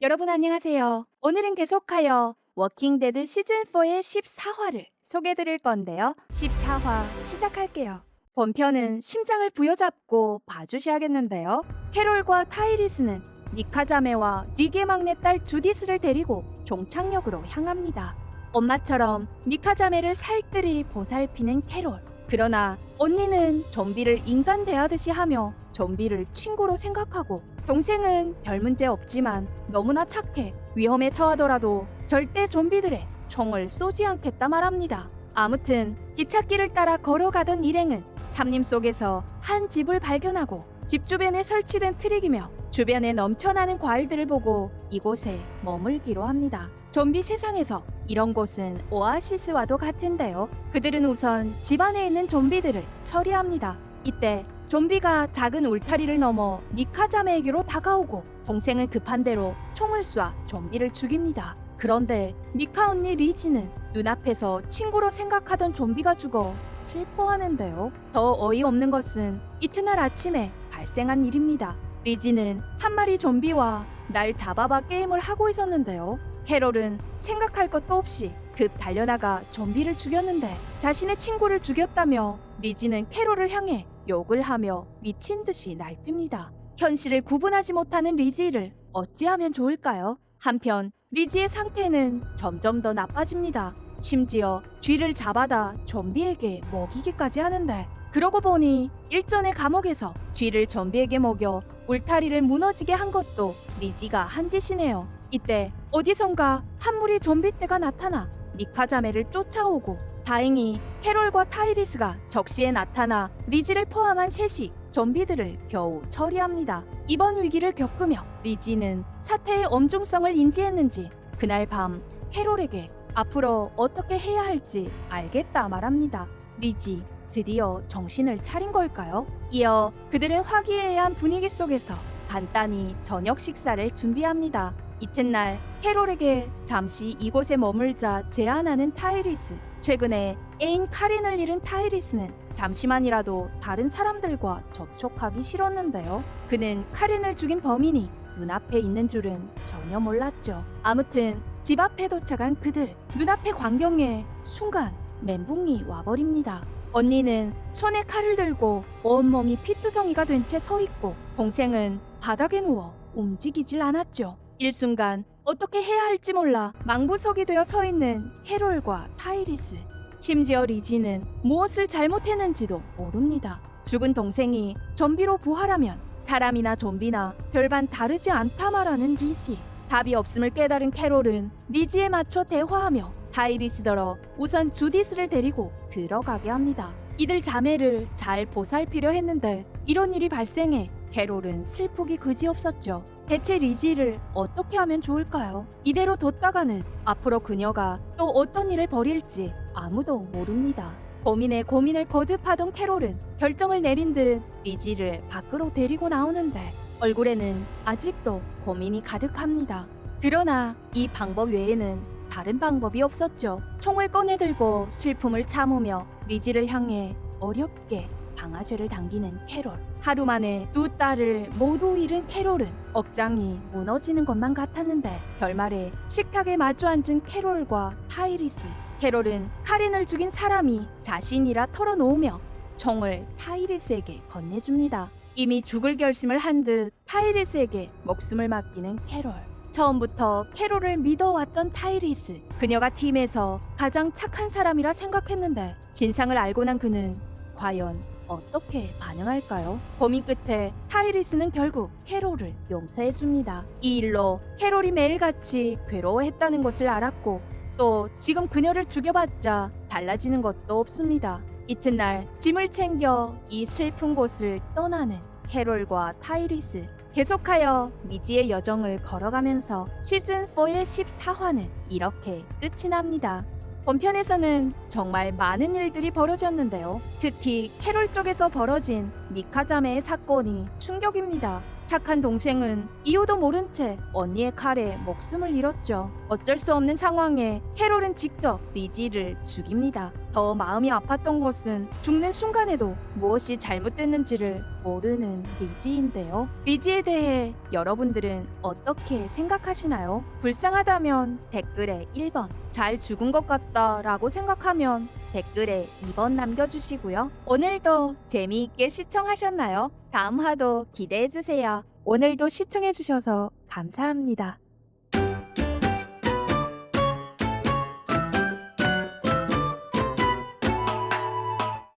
여러분 안녕하세요. 오늘은 계속하여 워킹데드 시즌4의 14화를 소개해드릴 건데요. 14화 시작할게요. 본편은 심장을 부여잡고 봐주셔야겠는데요. 캐롤과 타이리스는 미카 자매와 리게 막내딸 주디스를 데리고 종착역으로 향합니다. 엄마처럼 미카 자매를 살뜰히 보살피는 캐롤. 그러나 언니는 좀비를 인간 대하듯이 하며 좀비를 친구로 생각하고, 동생은 별 문제 없지만 너무나 착해 위험에 처하더라도 절대 좀비들의 총을 쏘지 않겠다 말합니다. 아무튼 기찻길을 따라 걸어가던 일행은 삼림 속에서 한 집을 발견하고 집 주변에 설치된 트릭이며 주변에 넘쳐나는 과일들을 보고 이곳에 머물기로 합니다. 좀비 세상에서 이런 곳은 오아시스와도 같은데요. 그들은 우선 집 안에 있는 좀비들을 처리합니다. 이때 좀비가 작은 울타리를 넘어 미카 자매에게로 다가오고, 동생은 급한 대로 총을 쏴 좀비를 죽입니다. 그런데 미카 언니 리지는 눈앞에서 친구로 생각하던 좀비가 죽어 슬퍼하는데요. 더 어이없는 것은 이튿날 아침에 발생한 일입니다. 리지는 한 마리 좀비와 날 잡아봐 게임을 하고 있었는데요. 캐롤은 생각할 것도 없이 급 달려나가 좀비를 죽였는데, 자신의 친구를 죽였다며 리지는 캐롤을 향해 욕을 하며 미친 듯이 날뛰니다. 현실을 구분하지 못하는 리지를 어찌하면 좋을까요? 한편 리지의 상태는 점점 더 나빠집니다. 심지어 쥐를 잡아다 좀비에게 먹이기까지 하는데, 그러고 보니 일전에 감옥에서 쥐를 좀비에게 먹여 울타리를 무너지게 한 것도 리지가 한 짓이네요. 이때 어디선가 한 무리 좀비떼가 나타나 미카 자매를 쫓아오고, 다행히 캐롤과 타이리스가 적시에 나타나 리지를 포함한 셋이 좀비들을 겨우 처리합니다. 이번 위기를 겪으며 리지는 사태의 엄중성을 인지했는지 그날 밤 캐롤에게 앞으로 어떻게 해야 할지 알겠다 말합니다. 리지, 드디어 정신을 차린 걸까요? 이어 그들은 화기애애한 분위기 속에서 간단히 저녁 식사를 준비합니다. 이튿날 캐롤에게 잠시 이곳에 머물자 제안하는 타이리스. 최근에 애인 카린을 잃은 타이리스는 잠시만이라도 다른 사람들과 접촉하기 싫었는데요. 그는 카린을 죽인 범인이 눈앞에 있는 줄은 전혀 몰랐죠. 아무튼 집 앞에 도착한 그들, 눈앞의 광경에 순간 멘붕이 와버립니다. 언니는 손에 칼을 들고 온몸이 피투성이가 된 채 서 있고, 동생은 바닥에 누워 움직이질 않았죠. 일순간 어떻게 해야 할지 몰라 망부석이 되어 서 있는 캐롤과 타이리스. 심지어 리지는 무엇을 잘못했는지도 모릅니다. 죽은 동생이 좀비로 부활하면 사람이나 좀비나 별반 다르지 않다 말하는 리지. 답이 없음을 깨달은 캐롤은 리지에 맞춰 대화하며 타이리스더러 우선 주디스를 데리고 들어가게 합니다. 이들 자매를 잘 보살피려 했는데 이런 일이 발생해 캐롤은 슬프기 그지없었죠. 대체 리지를 어떻게 하면 좋을까요? 이대로 뒀다가는 앞으로 그녀가 또 어떤 일을 벌일지 아무도 모릅니다. 고민에 고민을 거듭하던 캐롤은 결정을 내린 듯 리지를 밖으로 데리고 나오는데, 얼굴에는 아직도 고민이 가득합니다. 그러나 이 방법 외에는 다른 방법이 없었죠. 총을 꺼내들고 슬픔을 참으며 리지를 향해 어렵게 방아쇠를 당기는 캐롤. 하루 만에 두 딸을 모두 잃은 캐롤은 억장이 무너지는 것만 같았는데, 결말에 식탁에 마주 앉은 캐롤과 타이리스. 캐롤은 카린을 죽인 사람이 자신이라 털어놓으며 총을 타이리스에게 건네줍니다. 이미 죽을 결심을 한 듯 타이리스에게 목숨을 맡기는 캐롤. 처음부터 캐롤을 믿어왔던 타이리스. 그녀가 팀에서 가장 착한 사람이라 생각했는데 진상을 알고 난 그는 과연 어떻게 반응할까요? 고민 끝에 타이리스는 결국 캐롤을 용서해줍니다. 이 일로 캐롤이 매일같이 괴로워했다는 것을 알았고, 또 지금 그녀를 죽여봤자 달라지는 것도 없습니다. 이튿날 짐을 챙겨 이 슬픈 곳을 떠나는 캐롤과 타이리스. 계속하여 미지의 여정을 걸어가면서 시즌4의 14화는 이렇게 끝이 납니다. 본편에서는 정말 많은 일들이 벌어졌는데요. 특히 캐롤 쪽에서 벌어진 미카 자매의 사건이 충격입니다. 착한 동생은 이유도 모른 채 언니의 칼에 목숨을 잃었죠. 어쩔 수 없는 상황에 캐롤은 직접 리지를 죽입니다. 더 마음이 아팠던 것은 죽는 순간에도 무엇이 잘못됐는지를 모르는 리지인데요. 리지에 대해 여러분들은 어떻게 생각하시나요? 불쌍하다면 댓글에 1번, 잘 죽은 것 같다 라고 생각하면 댓글에 2번 남겨주시고요. 오늘도 재미있게 시청하셨나요? 다음 화도 기대해주세요. 오늘도 시청해주셔서 감사합니다.